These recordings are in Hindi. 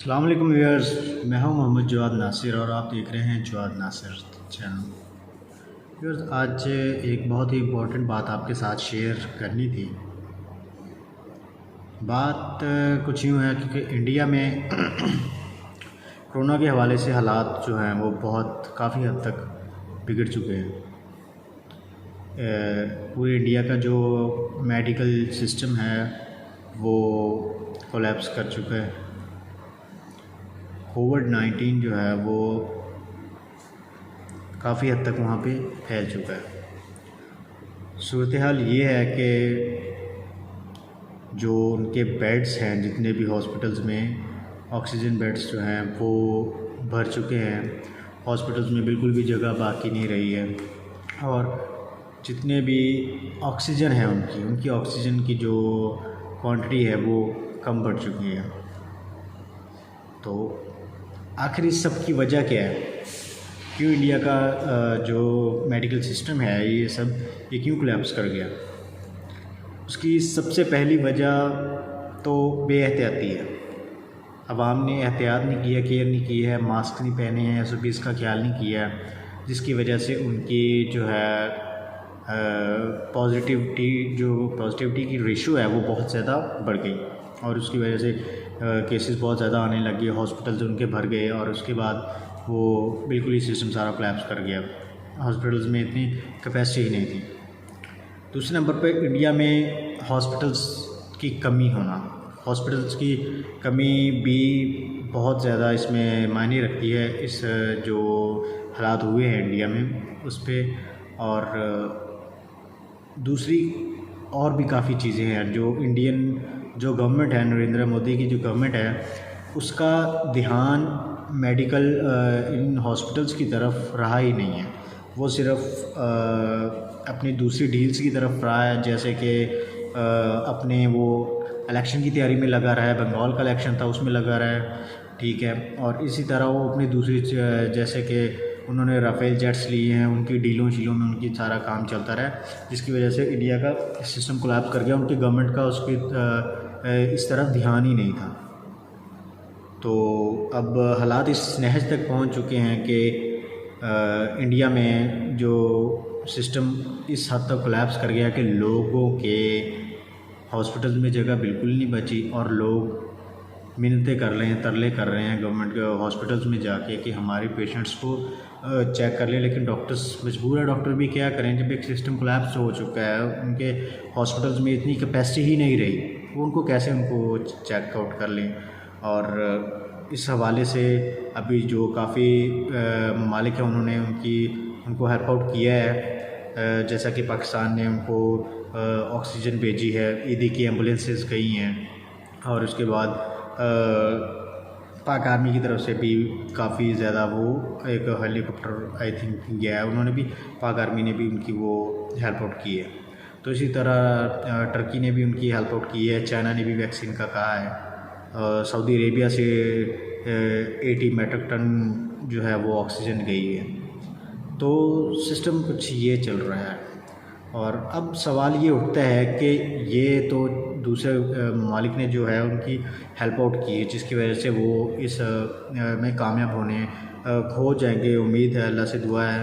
अस्सलाम वालेकुम व्यूअर्स। मैं हूं मोहम्मद जवाद नासिर और आप देख रहे हैं जवाद नासिर चैनल। व्यूअर्स, आज एक बहुत ही इम्पोर्टेंट बात आपके साथ शेयर करनी थी। बात कुछ यूँ है क्योंकि इंडिया में कोरोना के हवाले से हालात जो हैं वो बहुत काफ़ी हद तक बिगड़ चुके हैं। पूरे इंडिया का जो मेडिकल सिस्टम है वो कोलैप्स कर चुका है। कोविड-19 जो है वो काफ़ी हद तक वहाँ पे फैल चुका है। सूरत हाल ये है कि जो उनके बेड्स हैं, जितने भी हॉस्पिटल्स में ऑक्सीजन बेड्स जो हैं वो भर चुके हैं। हॉस्पिटल्स में बिल्कुल भी जगह बाकी नहीं रही है और जितने भी ऑक्सीजन है उनकी ऑक्सीजन की जो क्वांटिटी है वो कम पड़ चुकी है। तो आखिर इस सब की वजह क्या है? क्यों इंडिया का जो मेडिकल सिस्टम है ये क्यों कोलैप्स कर गया? उसकी सबसे पहली वजह तो बेएहतियाती है। आवाम ने एहतियात नहीं किया, केयर नहीं की है, मास्क नहीं पहने हैं, SOPs का ख्याल नहीं किया, जिसकी वजह से उनकी जो है पॉजिटिविटी की रेशो है वो बहुत ज़्यादा बढ़ गई और उसकी वजह से केसेस बहुत ज़्यादा आने लग गए। हॉस्पिटल्स उनके भर गए और उसके बाद वो बिल्कुल ही सिस्टम सारा कोलैप्स कर गया। हॉस्पिटल्स में इतनी कैपेसिटी ही नहीं थी। दूसरे नंबर पे इंडिया में हॉस्पिटल्स की कमी होना, हॉस्पिटल्स की कमी भी बहुत ज़्यादा इसमें मायने रखती है। इस जो हालात हुए हैं इंडिया में उस पर, और दूसरी और भी काफ़ी चीज़ें हैं जो गवर्नमेंट है, नरेंद्र मोदी की जो गवर्नमेंट है, उसका ध्यान मेडिकल इन हॉस्पिटल्स की तरफ रहा ही नहीं है। वो सिर्फ अपनी दूसरी डील्स की तरफ रहा है, जैसे कि अपने वो इलेक्शन की तैयारी में लगा रहा है। बंगाल का इलेक्शन था उसमें लगा रहा है, ठीक है। और इसी तरह वो अपनी दूसरी जैसे कि उन्होंने राफेल जेट्स लिए हैं, उनकी डीलों शीलों में उनकी सारा काम चलता रहा, जिसकी वजह से इंडिया का सिस्टम कोलैप्स कर गया। उनकी गवर्नमेंट का उसकी इस तरफ ध्यान ही नहीं था। तो अब हालात इस नहज तक पहुंच चुके हैं कि इंडिया में जो सिस्टम इस हद तक कोलैप्स कर गया कि लोगों के हॉस्पिटल में जगह बिल्कुल नहीं बची और लोग मिन्नतें कर रहे हैं, तरले कर रहे हैं गवर्नमेंट के हॉस्पिटल्स में जाके कि हमारे पेशेंट्स को चेक कर लें। लेकिन डॉक्टर्स मजबूर है, डॉक्टर भी क्या करें जब एक सिस्टम कोलैप्स हो चुका है। उनके हॉस्पिटल्स में इतनी कैपेसिटी ही नहीं रही, वो उनको कैसे उनको चेकआउट कर लें। और इस हवाले से अभी जो काफ़ी ममालिक हैं उन्होंने उनको हेल्प आउट किया है। जैसा कि पाकिस्तान ने उनको ऑक्सीजन भेजी है, ईदी की एम्बुलेंसेस गई हैं और उसके बाद पाक आर्मी की तरफ से भी काफ़ी ज़्यादा वो एक हेलीकॉप्टर आई थिंक गया है, उन्होंने भी, पाक आर्मी ने भी उनकी वो हेल्प आउट की है। तो इसी तरह टर्की ने भी उनकी हेल्प आउट की है, चाइना ने भी वैक्सीन का कहा है, सऊदी अरेबिया से 80 मेट्रिक टन जो है वो ऑक्सीजन गई है। तो सिस्टम कुछ ये चल रहा है। और अब सवाल ये उठता है कि ये तो दूसरे ममालिक ने जो है उनकी हेल्प आउट की है, जिसकी वजह से वो इस में कामयाब हो जाएंगे। उम्मीद है, अल्लाह से दुआ है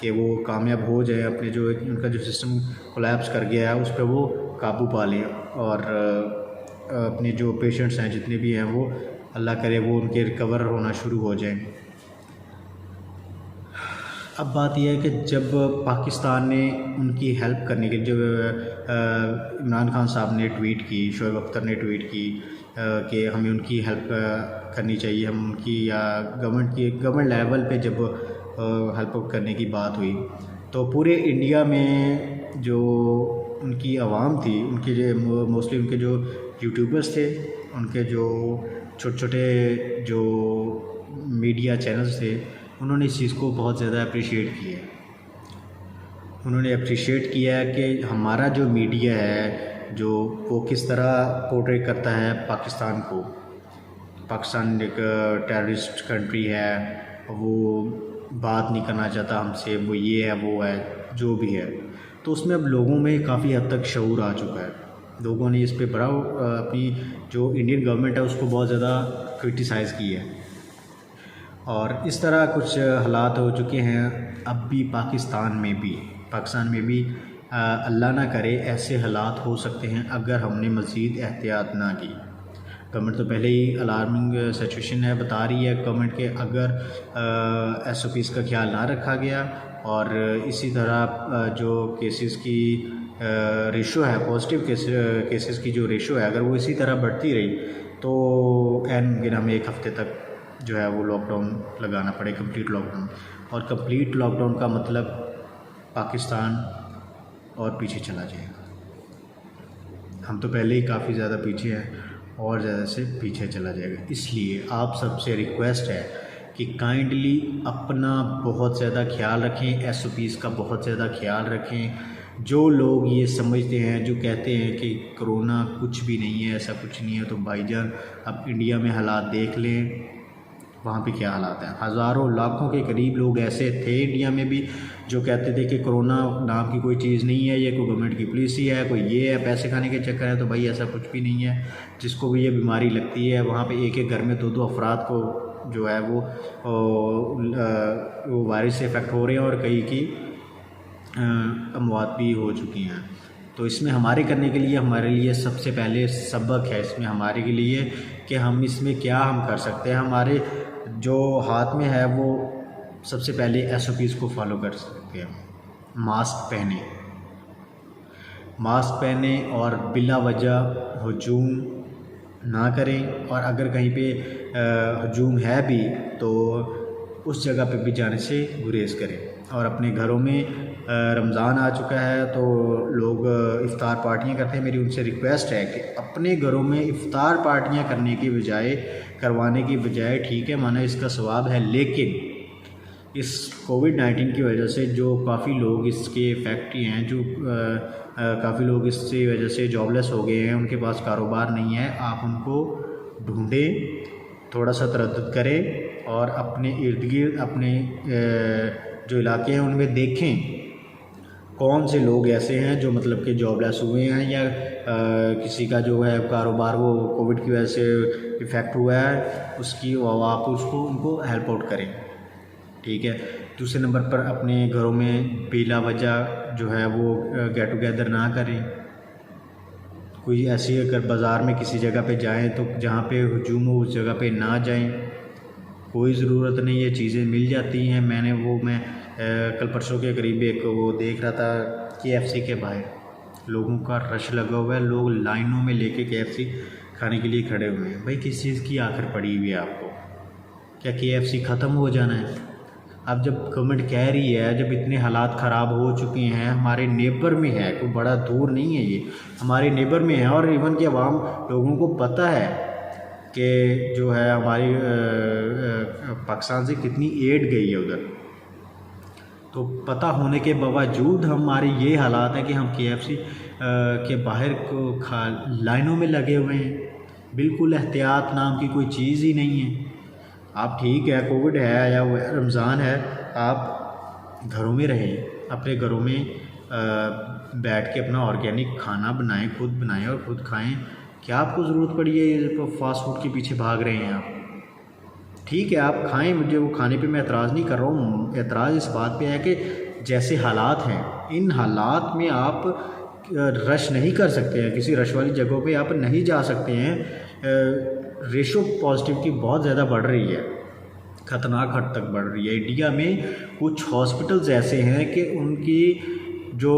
कि वो कामयाब हो जाए, अपने जो उनका जो सिस्टम कोलैप्स कर गया है उस पर वो काबू पा लें और अपने जो पेशेंट्स हैं जितने भी हैं वो अल्लाह करे वो उनके रिकवर होना शुरू हो जाएं। अब बात यह है कि जब पाकिस्तान ने उनकी हेल्प करने के लिए, जब इमरान खान साहब ने ट्वीट की, शोएब अख्तर ने ट्वीट की कि हमें उनकी हेल्प करनी चाहिए, हम उनकी या गवर्नमेंट लेवल पे जब हेल्प आउट करने की बात हुई, तो पूरे इंडिया में जो उनकी आवाम थी, उनके जो मोस्टली उनके जो यूट्यूबर्स थे, उनके जो छोटे छोटे जो मीडिया चैनल्स थे, उन्होंने इस चीज़ को बहुत ज़्यादा अप्रिशिएट किया है। उन्होंने अप्रिशिएट किया है कि हमारा जो मीडिया है जो वो किस तरह पोर्ट्रेट करता है पाकिस्तान को। पाकिस्तान एक टेररिस्ट कंट्री है, वो बात नहीं करना चाहता हमसे, वो ये है वो है जो भी है। तो उसमें अब लोगों में काफ़ी हद तक शऊर आ चुका है। लोगों ने इस पे बड़ा अपनी जो इंडियन गवर्नमेंट है उसको बहुत ज़्यादा क्रिटिसाइज़ की है। और इस तरह कुछ हालात हो चुके हैं अब भी पाकिस्तान में भी अल्लाह ना करे ऐसे हालात हो सकते हैं अगर हमने मज़ीद एहतियात ना की। गवर्नमेंट तो पहले ही अलार्मिंग सिचुएशन है, बता रही है गवर्नमेंट के अगर SOPs का ख्याल ना रखा गया और इसी तरह जो केसेस की रेशो है, पॉजिटिव केसेस की जो रेशो है, अगर वो इसी तरह बढ़ती रही तो एन हमें 1 हफ़्ते तक जो है वो लॉकडाउन लगाना पड़े, कंप्लीट लॉकडाउन। और कंप्लीट लॉकडाउन का मतलब पाकिस्तान और पीछे चला जाएगा। हम तो पहले ही काफ़ी ज़्यादा पीछे हैं और ज़्यादा से पीछे चला जाएगा। इसलिए आप सबसे रिक्वेस्ट है कि काइंडली अपना बहुत ज़्यादा ख्याल रखें, SOPs का बहुत ज़्यादा ख्याल रखें। जो लोग ये समझते हैं, जो कहते हैं कि कोरोना कुछ भी नहीं है, ऐसा कुछ नहीं है, तो भाईजान अब इंडिया में हालात देख लें, वहाँ पे क्या हालात हैं। हज़ारों लाखों के करीब लोग ऐसे थे इंडिया में भी जो कहते थे कि कोरोना नाम की कोई चीज़ नहीं है, ये कोई गवर्नमेंट की पॉलिसी है, कोई ये है, पैसे खाने के चक्कर है। तो भाई ऐसा कुछ भी नहीं है। जिसको भी ये बीमारी लगती है वहाँ पे एक घर में 2 अफराद को जो है वो वायरस से इफ़ेक्ट हो रहे हैं और कई की अमवात भी हो चुकी हैं। तो इसमें हमारे करने के लिए हमारे लिए सबसे पहले सबक है इसमें हमारे के लिए कि हम इसमें क्या हम कर सकते हैं। हमारे जो हाथ में है वो सबसे पहले SOPs को फॉलो कर सकते हैं। मास्क पहने और बिला वजह हजूम ना करें, और अगर कहीं पे हजूम है भी तो उस जगह पे भी जाने से गुरेज करें। और अपने घरों में रमज़ान आ चुका है तो लोग इफ़्तार पार्टियां करते हैं। मेरी उनसे रिक्वेस्ट है कि अपने घरों में इफ़्तार पार्टियां करवाने की बजाय ठीक है, माना इसका सवाब है, लेकिन इस कोविड-19 की वजह से जो काफ़ी लोग इसके इफ़ेक्ट हैं, जो काफ़ी लोग इसकी वजह से जॉबलेस हो गए हैं, उनके पास कारोबार नहीं है, आप उनको ढूंढें, थोड़ा सा तरद्दुद करें और अपने इर्द गिर्द अपने जो इलाके हैं उनमें देखें कौन से लोग ऐसे हैं जो मतलब कि जॉबलेस हुए हैं या किसी का जो है कारोबार वो कोविड की वजह से इफ़ेक्ट हुआ है, उसकी आप उनको हेल्प आउट करें। ठीक है। दूसरे नंबर पर अपने घरों में बिला वजह जो है वो गेट टुगेदर ना करें। कोई ऐसी अगर बाज़ार में किसी जगह पे जाएं तो जहाँ पे हजूम हो उस जगह पे ना जाएं, कोई ज़रूरत नहीं, ये चीज़ें मिल जाती हैं। मैं कल परसों के करीब एक वो देख रहा था KFC के बाहर लोगों का रश लगा हुआ है, लोग लाइनों में लेके KFC खाने के लिए खड़े हुए हैं। भाई किस चीज़ की आखिर पड़ी हुई है आपको? क्या KFC ख़त्म हो जाना है? अब जब गवर्नमेंट कह रही है, जब इतने हालात ख़राब हो चुके हैं, हमारे नेबर में है, कोई बड़ा दूर नहीं है, ये हमारे नेबर में है, और इवन कि अवाम लोगों को पता है कि जो है हमारी पाकिस्तान से कितनी एड गई है उधर। तो पता होने के बावजूद हमारे ये हालात हैं कि हम KFC के बाहर को लाइनों में लगे हुए हैं। बिल्कुल एहतियात नाम की कोई चीज़ ही नहीं है। आप ठीक है, कोविड है या रमज़ान है, आप घरों में रहें, अपने घरों में बैठ के अपना ऑर्गेनिक खाना बनाएं, खुद बनाएं और खुद खाएं। क्या आपको ज़रूरत पड़ी है ये फास्ट फूड के पीछे भाग रहे हैं आप? ठीक है, आप खाएं, मुझे वो खाने पे मैं एतराज़ नहीं कर रहा हूँ। एतराज़ इस बात पे है कि जैसे हालात हैं, इन हालात में आप रश नहीं कर सकते हैं, किसी रश वाली जगहों पे आप नहीं जा सकते हैं। रेशो पॉजिटिव की बहुत ज़्यादा बढ़ रही है, ख़तरनाक हद तक बढ़ रही है। इंडिया में कुछ हॉस्पिटल्स ऐसे हैं कि उनकी जो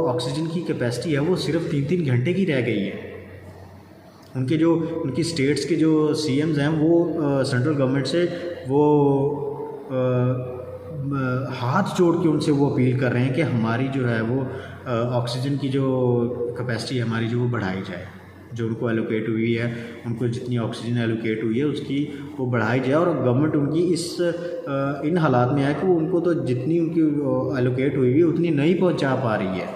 ऑक्सीजन की कैपेसिटी है वो सिर्फ 3-3 घंटे की रह गई है। उनकी स्टेट्स के जो CMs हैं वो सेंट्रल गवर्नमेंट से वो हाथ जोड़ के उनसे वो अपील कर रहे हैं कि हमारी जो है वो ऑक्सीजन की जो कैपेसिटी है हमारी जो वो बढ़ाई जाए, जो उनको एलोकेट हुई है, उनको जितनी ऑक्सीजन एलोकेट हुई है उसकी वो बढ़ाई जाए। और गवर्नमेंट उनकी इन हालात में है कि वो उनको तो जितनी उनकी एलोकेट हुई है उतनी नहीं पहुंचा पा रही है।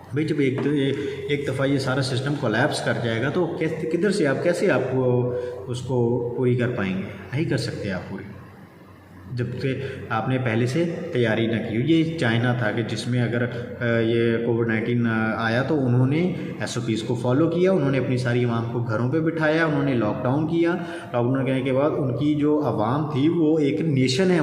भाई जब एक दफ़ा ये सारा सिस्टम कोलैप्स कर जाएगा तो कैसे आप उसको पूरी कर पाएंगे? नहीं कर सकते आप पूरी। जब से आपने पहले से तैयारी ना की हो। ये चाइना था कि जिसमें अगर ये कोविड-19 आया तो उन्होंने SOPs को फॉलो किया, उन्होंने अपनी सारी आवाम को घरों पे बिठाया, उन्होंने लॉकडाउन किया। लॉकडाउन करने के बाद उनकी जो आवाम थी वो एक नेशन है,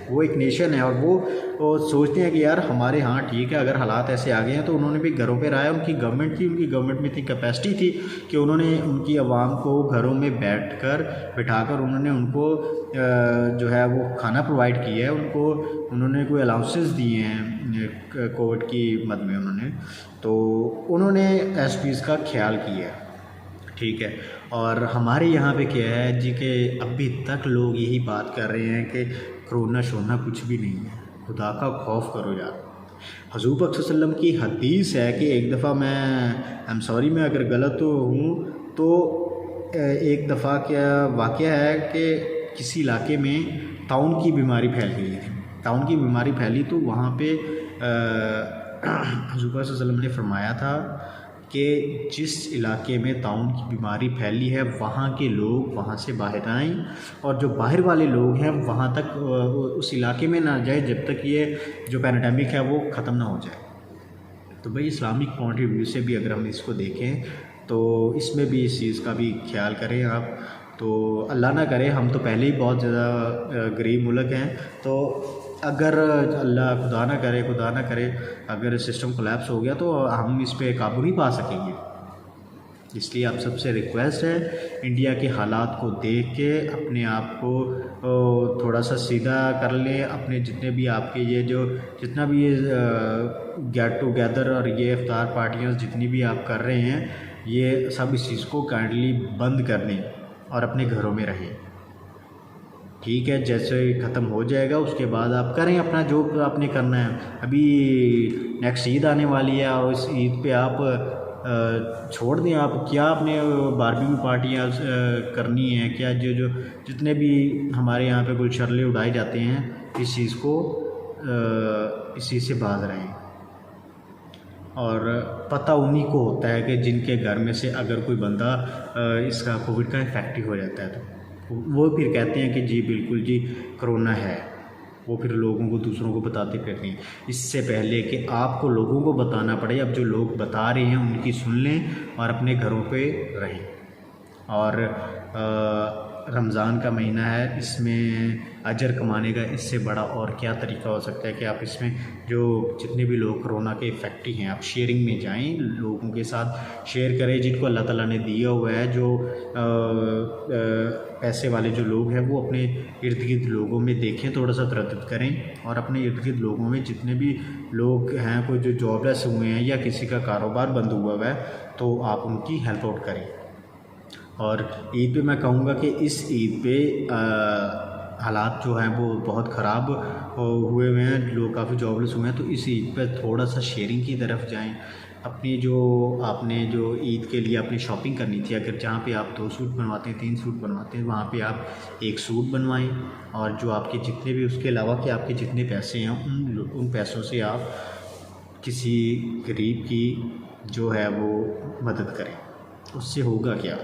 वो एक नेशन है, और वो सोचते हैं कि यार हमारे यहाँ ठीक है, अगर हालात ऐसे आ गए हैं तो उन्होंने भी घरों पे रहा है। उनकी गवर्नमेंट में इतनी कैपेसिटी थी कि उन्होंने उनकी आवाम को घरों में बिठाकर उन्होंने उनको जो है वो खाना प्रोवाइड किया है, उन्होंने कोई अलाउंसेस दिए हैं कोविड की मद में उन्होंने SOPs का ख्याल किया है, ठीक है। और हमारे यहाँ पे क्या है जी कि अभी तक लोग यही बात कर रहे हैं कि कोरोना शोना कुछ भी नहीं है, खुदा का खौफ करो यार। हजूर पाक सल्लल्लाहु अलैहि वसल्लम की हदीस है कि एक दफ़ा मैं सॉरी मैं अगर गलत हूँ तो एक दफ़ा क्या वाक़या है कि किसी इलाके में ताउन की बीमारी फैल गई थी। ताउन की बीमारी फैली तो वहाँ पे हजूर पाक सल्लल्लाहु अलैहि वसल्लम ने फरमाया था कि जिस इलाके में ताउन की बीमारी फैली है वहाँ के लोग वहाँ से बाहर आएँ, और जो बाहर वाले लोग हैं वहाँ तक उस इलाके में ना जाए जब तक ये जो पैंडेमिक है वो ख़त्म ना हो जाए। तो भाई इस्लामिक पॉइंट ऑफ व्यू से भी अगर हम इसको देखें तो इसमें भी इस चीज़ का भी ख्याल करें आप। तो अल्लाह ना करे, हम तो पहले ही बहुत ज़्यादा गरीब मुल्क हैं, तो अगर अल्लाह खुदा ना करे अगर सिस्टम कोलैप्स हो गया तो हम इस पे काबू नहीं पा सकेंगे। इसलिए आप सबसे रिक्वेस्ट है, इंडिया के हालात को देख के अपने आप को थोड़ा सा सीधा कर लें। अपने जितने भी आपके जितना भी ये गेट टुगेदर और ये इफ्तार पार्टियाँ जितनी भी आप कर रहे हैं, ये सब इस चीज़ को काइंडली बंद कर दें और अपने घरों में रहें, ठीक है। जैसे ख़त्म हो जाएगा उसके बाद आप करें अपना जो आपने करना है। अभी नेक्स्ट ईद आने वाली है और इस ईद पे आप छोड़ दें, आप क्या आपने बारबेक्यू पार्टियाँ करनी है क्या, जो जितने भी हमारे यहाँ पे गुलशर्ले उड़ाए जाते हैं, इस चीज़ से बाज रहें। और पता उन्हीं को होता है कि जिनके घर में से अगर कोई बंदा इसका कोविड का इफेक्टिव हो जाता है तो वो फिर कहते हैं कि जी बिल्कुल जी कोरोना है, वो फिर लोगों को दूसरों को बताते फिरते हैं। इससे पहले कि आपको लोगों को बताना पड़े, अब जो लोग बता रहे हैं उनकी सुन लें और अपने घरों पे रहें। और रमज़ान का महीना है, इसमें अजर कमाने का इससे बड़ा और क्या तरीका हो सकता है कि आप इसमें जो जितने भी लोग कोरोना के इफ़ेक्टिव हैं आप शेयरिंग में जाएं, लोगों के साथ शेयर करें जिनको अल्लाह ताला ने दिया हुआ है। जो पैसे वाले जो लोग हैं वो अपने इर्द गिर्द लोगों में देखें, थोड़ा सा तरद्दुद करें और अपने इर्द गिर्द लोगों में जितने भी लोग हैं, कोई जो जॉबलेस हुए हैं या किसी का कारोबार बंद हुआ है, तो आप उनकी हेल्प आउट करें। और ईद पे मैं कहूँगा कि इस ईद पे हालात जो हैं वो बहुत ख़राब हुए हुए हैं, लोग काफ़ी जॉबलेस हुए हैं, तो इस ईद पे थोड़ा सा शेयरिंग की तरफ जाएं। अपनी आपने जो ईद के लिए अपनी शॉपिंग करनी थी, अगर जहाँ पे आप 2 सूट बनवाते हैं, 3 सूट बनवाते हैं, वहाँ पे आप 1 सूट बनवाएं। और जो आपके जितने भी उसके अलावा कि आपके जितने पैसे हैं उन पैसों से आप किसी गरीब की जो है वो मदद करें। उससे होगा क्या,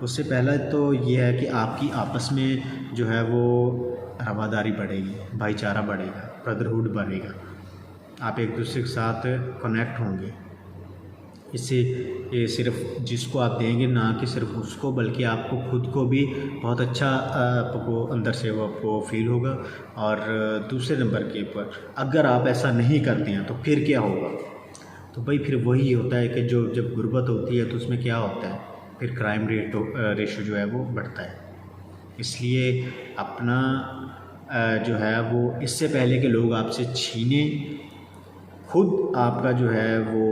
उससे पहला तो ये है कि आपकी आपस में जो है वो रवादारी बढ़ेगी, भाईचारा बढ़ेगा, ब्रदरहुड बढ़ेगा, आप एक दूसरे के साथ कनेक्ट होंगे। इससे ये सिर्फ जिसको आप देंगे ना कि सिर्फ उसको, बल्कि आपको खुद को भी बहुत अच्छा आपको अंदर से वो आपको फील होगा। और दूसरे नंबर के ऊपर अगर आप ऐसा नहीं करते हैं तो फिर क्या होगा, तो भाई फिर वही होता है कि जब गुर्बत होती है तो उसमें क्या होता है, फिर क्राइम रेशो जो है वो बढ़ता है। इसलिए अपना जो है वो इससे पहले कि लोग आपसे छीने, खुद आपका जो है वो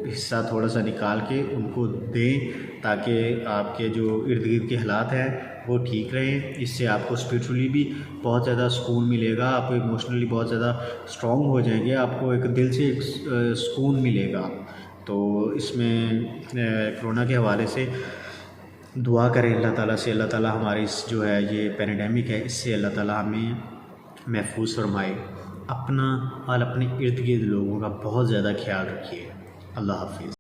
हिस्सा थोड़ा सा निकाल के उनको दें, ताकि आपके जो इर्द गिर्द के हालात हैं वो ठीक रहें। इससे आपको स्पिरिचुअली भी बहुत ज़्यादा सुकून मिलेगा, आपको इमोशनली बहुत ज़्यादा स्ट्रॉन्ग हो जाएंगे, आपको एक दिल से एक सुकून मिलेगा। तो इसमें कोरोना के हवाले से दुआ करें अल्लाह ताला से, अल्लाह ताला हमारे इस जो है ये पैंडेमिक है इससे अल्लाह ताला हमें महफूज फरमाए। अपना और अपने इर्द गिर्द लोगों का बहुत ज़्यादा ख्याल रखिए। अल्लाह हाफिज़।